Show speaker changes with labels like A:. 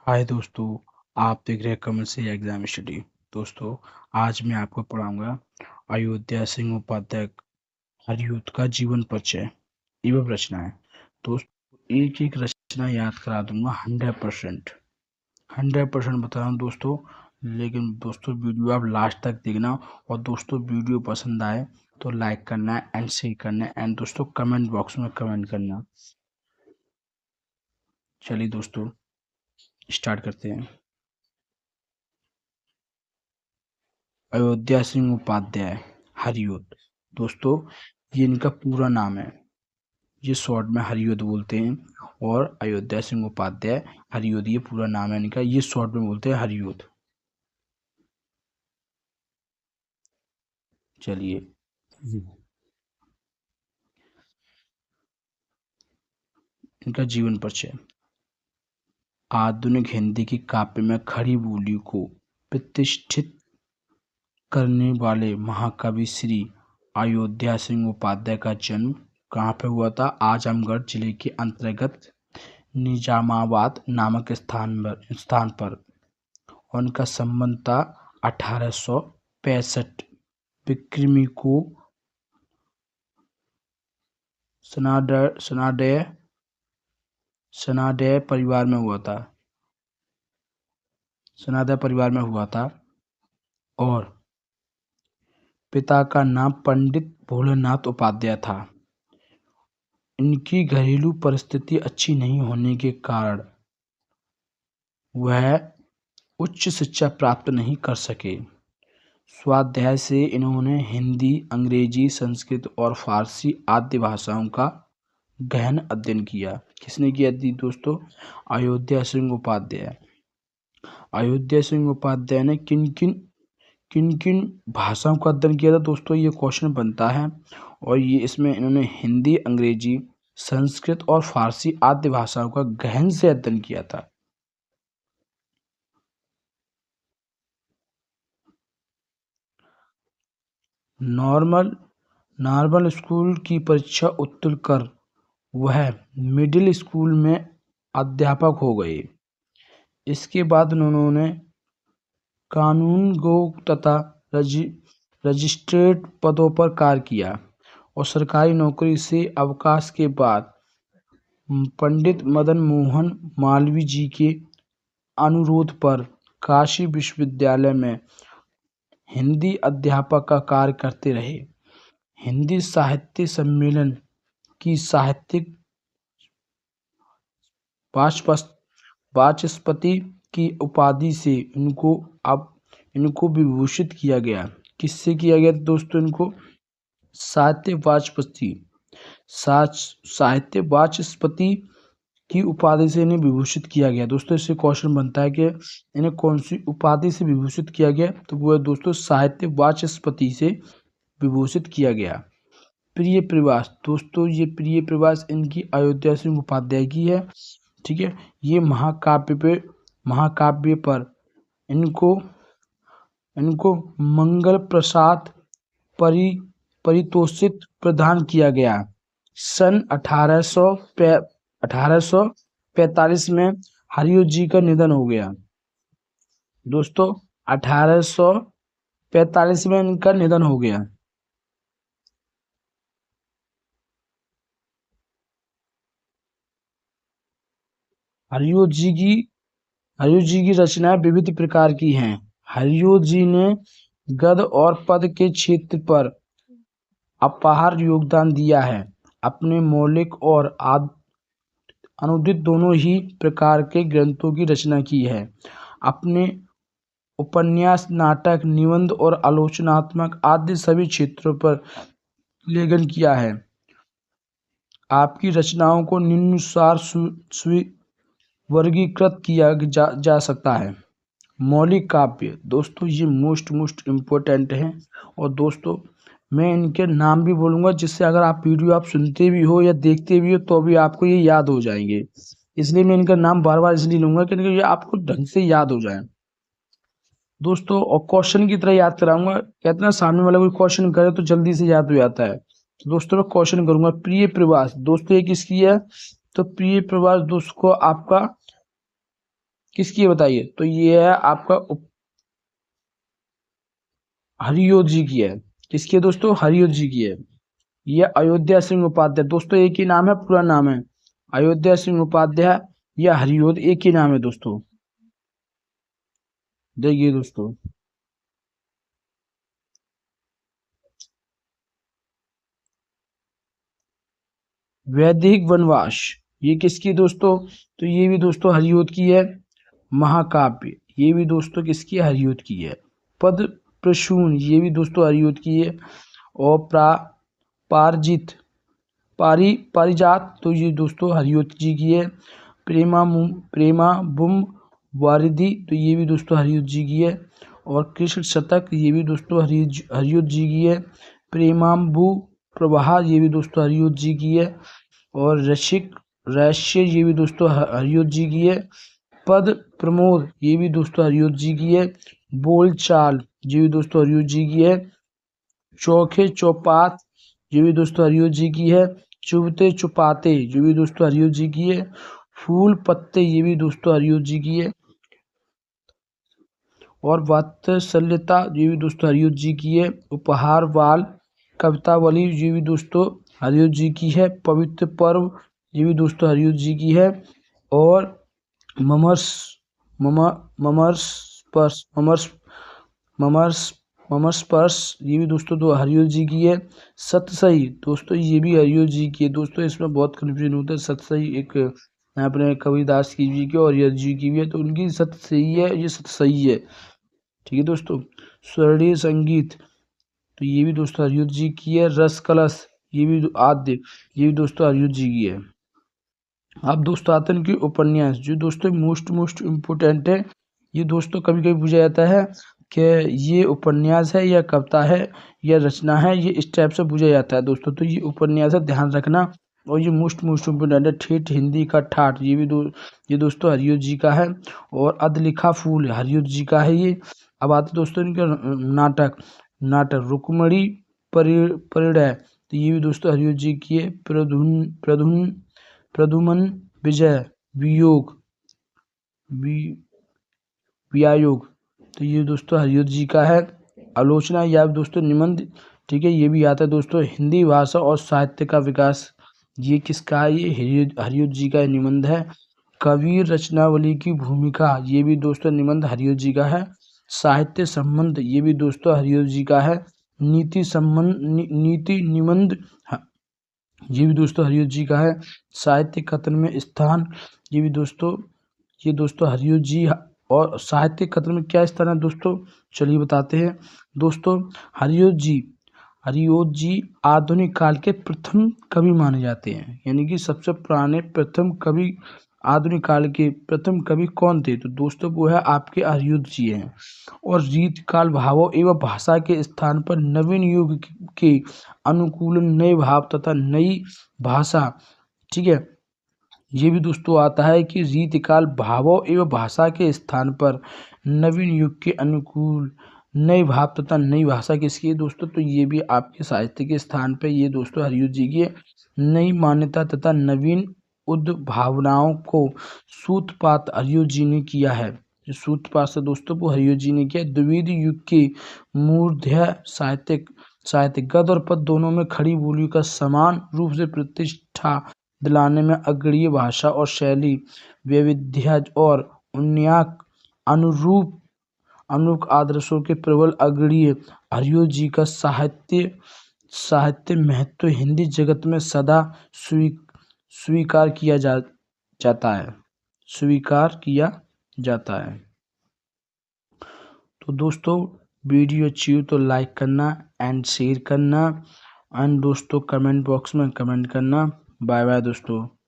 A: हाय दोस्तों, आप देख रहे हैं कमल से एग्जाम स्टडी। दोस्तों, आज मैं आपको पढ़ाऊंगा अयोध्या सिंह उपाध्याय हरियूथ का जीवन परिचय एवं रचनाएं। दोस्तों, एक एक रचना याद करा दूंगा 100%। 100% बता रहा हूँ दोस्तों। लेकिन दोस्तों, वीडियो आप लास्ट तक देखना। और दोस्तों, वीडियो पसंद आए तो लाइक करना है एंड शेयर करना है एंड दोस्तों कमेंट बॉक्स में कमेंट करना। चलिए दोस्तों, स्टार्ट करते हैं। अयोध्या सिंह उपाध्याय हरियूथ। दोस्तों, ये इनका पूरा नाम है। ये शॉर्ट में हरियूथ बोलते हैं। और अयोध्या सिंह उपाध्याय हरियूथ ये पूरा नाम है इनका। ये शॉर्ट में बोलते हैं हरियूथ। चलिए, इनका जीवन परिचय। आधुनिक हिंदी की काव्य में खड़ी बोली को प्रतिष्ठित करने वाले महाकवि श्री अयोध्या सिंह उपाध्याय का जन्म कहाँ पे हुआ था? आजमगढ़ जिले के अंतर्गत निजामाबाद नामक स्थान पर। उनका संबंध था 1865 विक्रमी को सनाडय परिवार में हुआ था। सनाडय परिवार में हुआ था। और पिता का नाम पंडित भोलेनाथ उपाध्याय था। इनकी घरेलू परिस्थिति अच्छी नहीं होने के कारण वह उच्च शिक्षा प्राप्त नहीं कर सके। स्वाध्याय से इन्होंने हिंदी, अंग्रेजी, संस्कृत और फारसी आदि भाषाओं का गहन अध्ययन किया। किसने किया थी दोस्तों? अयोध्या सिंह उपाध्याय। अयोध्या सिंह उपाध्याय ने किन किन भाषाओं का अध्ययन किया था दोस्तों? ये क्वेश्चन बनता है। और ये इसमें इन्होंने हिंदी, अंग्रेजी, संस्कृत और फारसी आदि भाषाओं का गहन से अध्ययन किया था। नॉर्मल स्कूल की परीक्षा उत्तीर्ण कर वह मिडिल स्कूल में अध्यापक हो गए। इसके बाद उन्होंने कानूनगो तथा रजिस्ट्रेट पदों पर कार्य किया। और सरकारी नौकरी से अवकाश के बाद पंडित मदन मोहन मालवीय जी के अनुरोध पर काशी विश्वविद्यालय में हिंदी अध्यापक का कार्य करते रहे। हिंदी साहित्य सम्मेलन की साहित्यिक वाचस्पति की उपाधि से इनको विभूषित किया गया। किससे किया गया दोस्तों? इनको साहित्य वाचस्पति की उपाधि से इन्हें विभूषित किया गया। दोस्तों, इससे क्वेश्चन बनता है कि इन्हें कौन सी उपाधि से विभूषित किया गया? तो वो है दोस्तों साहित्य वाचस्पति से विभूषित किया गया। प्रिय प्रवास। दोस्तों, ये प्रिय प्रवास इनकी अयोध्या सिंह उपाध्याय की है। ठीक है। ये महाकाव्य पर इनको मंगल प्रसाद पारितोषिक प्रदान किया गया। सन 1845 में हरियूथ जी का निधन हो गया। दोस्तों, 1845 में इनका निधन हो गया। हरियूथ जी की रचनाएं विविध प्रकार की हैं। हरियूथ जी ने गद्य और पद्य के क्षेत्र पर अपार योगदान दिया है। अपने मौलिक और अनुदित दोनों ही प्रकार के ग्रंथों की रचना की है। अपने उपन्यास, नाटक, निबंध और आलोचनात्मक आदि सभी क्षेत्रों पर लेखन किया है। आपकी रचनाओं को निम्नानुसार वर्गीकृत किया जा सकता है। मौलिक काव्य। दोस्तों, ये मोस्ट इम्पोर्टेंट है। और दोस्तों, मैं इनके नाम भी बोलूँगा, जिससे अगर आप वीडियो आप सुनते भी हो या देखते भी हो तो भी आपको ये याद हो जाएंगे। इसलिए मैं इनका नाम बार बार इसलिए लूँगा कि ये आपको ढंग से याद हो जाए दोस्तों। और क्वेश्चन की तरह याद कराऊंगा। कहते हैं सामने वाला कोई क्वेश्चन करे तो जल्दी से याद हो जाता है। तो दोस्तों, मैं क्वेश्चन करूंगा। प्रिय प्रवास। दोस्तों, ये किसकी है? तो प्रिय प्रवास दोस्तों आपका किसकी है बताइए? तो ये है आपका हरियों जी की है। किसकी है दोस्तों? हरियों जी की है। ये अयोध्या सिंह उपाध्याय, दोस्तों एक ही नाम है, पूरा नाम है अयोध्या सिंह उपाध्याय या हरियों, एक ही नाम है दोस्तों। देखिए दोस्तों, वैदिक वनवास, ये किसकी दोस्तों? तो ये भी दोस्तों हरियों की है। महाकाव्य, ये भी दोस्तों किसकी है? हरियों की है। पद प्रसून, ये भी दोस्तों हरियों की है। और पारजित, पारिजात, तो ये दोस्तों हरियों जी की है। प्रेमा बुम वारिधि, तो ये भी दोस्तों हरियों जी की है। और कृष्ण शतक, ये भी दोस्तों हरियों जी की है। प्रेमाम्बु प्रवाह, ये भी दोस्तों हरियों जी की है। और रसिक रहस्य, ये भी दोस्तों हरियों जी की है। पद प्रमोद, ये भी दोस्तों हरियों जी की है। बोल चाल, ये भी दोस्तों हरियों जी की है। चौखे चौपात, ये भी दोस्तों हरियों जी की है। चुभते चुपाते, ये भी दोस्तों हरियों जी की है। फूल पत्ते, ये भी दोस्तों हरियों जी की है। और वात्सल्यता, ये भी दोस्तों हरियों जी की है। उपहार वाल, कवितावली, ये भी दोस्तों हरियों जी की है। पवित्र पर्व, ये भी दोस्तों हरियों जी की है। और ममर्स मम ममर्स पर्स ममर्स ममर्स ममस्पर्श, ये भी दोस्तों दो हरियों जी की है। सतसई, दोस्तों ये भी हरियों जी की है। दोस्तों इसमें बहुत कन्फ्यूजन होता है। सतसई एक यहाँ पर कबीरदास की जी की और यश जी की भी है, तो उनकी सतसई है, ये सतसई है। ठीक है दोस्तों। स्वर्णीय संगीत, तो ये भी दोस्तों हरियों जी की है। रस कलश, ये भी आद्य, ये भी दोस्तों हरियों जी की है। अब दोस्तों आते हैं कि उपन्यास, जो दोस्तों मोस्ट इम्पोर्टेंट है। ये दोस्तों कभी कभी पूछा जाता है कि ये उपन्यास है या कविता है या रचना है, ये इस टाइप से पूछा जाता है दोस्तों। तो ये उपन्यास है, ध्यान रखना। और ये मोस्ट इम्पोर्टेंट है। ठेठ हिंदी का ठाठ, ये भी ये दोस्तों हरियों जी का है। और अधलिखा फूल, हरियों जी का है ये। अब आते दोस्तों इनके नाटक, रुक्मणी परिणय, तो ये भी दोस्तों हरियों जी की है। प्रद्युमन विजय, वियोग व्यायोग, तो ये दोस्तों हरियों जी का है। आलोचना या दोस्तों निबंध, ठीक है, ये भी आता है दोस्तों। हिंदी भाषा और साहित्य का विकास, ये किसका है? ये हरियों जी का निबंध है। कबीर रचनावली की भूमिका, ये भी दोस्तों निबंध हरियों जी का है। साहित्य संबंध, ये भी दोस्तों हरियों जी का है। नीति संबंध नीति निबंध, ये भी दोस्तों हरियों जी का है। साहित्य कथन में स्थान, ये भी दोस्तों, ये दोस्तों हरियों जी। और साहित्य कथन में क्या स्थान है दोस्तों? चलिए बताते हैं दोस्तों। हरियों जी आधुनिक काल के प्रथम कवि माने जाते हैं, यानी कि सबसे पुराने प्रथम कवि, आधुनिक काल के प्रथम कवि कौन थे? तो दोस्तों वो है आपके हरियों जी हैं। और रीत काल भावों एवं भाषा के स्थान पर नवीन युग के अनुकूल नए भाव तथा नई भाषा, ठीक है, ये भी दोस्तों आता है कि रीतिकाल भावों एवं भाषा के स्थान पर नवीन युग के अनुकूल नए भाव तथा नई भाषा किसकी है दोस्तों? तो ये भी आपके साहित्य के स्थान पे ये दोस्तों हरियों जी की है। नई मान्यता तथा नवीन उद्भावनाओं को सूत्रपात हरियों जी ने किया है। सूत्रपात से दोस्तों वो हरियों जी ने किया। द्विवेदी युग के मूर्धन्य साहित्य गद्य और पद्य दोनों में खड़ी बोली का समान रूप से प्रतिष्ठा दिलाने में अग्रणीय भाषा और शैली वैविध्य और उन्नयक अनुरूप आदर्शों के प्रबल अग्रणीय हरियों जी का साहित्य महत्व हिंदी जगत में सदा स्वीकार किया जाता है, स्वीकार किया जाता है। तो दोस्तों वीडियो अच्छी हो तो लाइक करना एंड शेयर करना, एंड दोस्तों कमेंट बॉक्स में कमेंट करना। बाय बाय दोस्तों।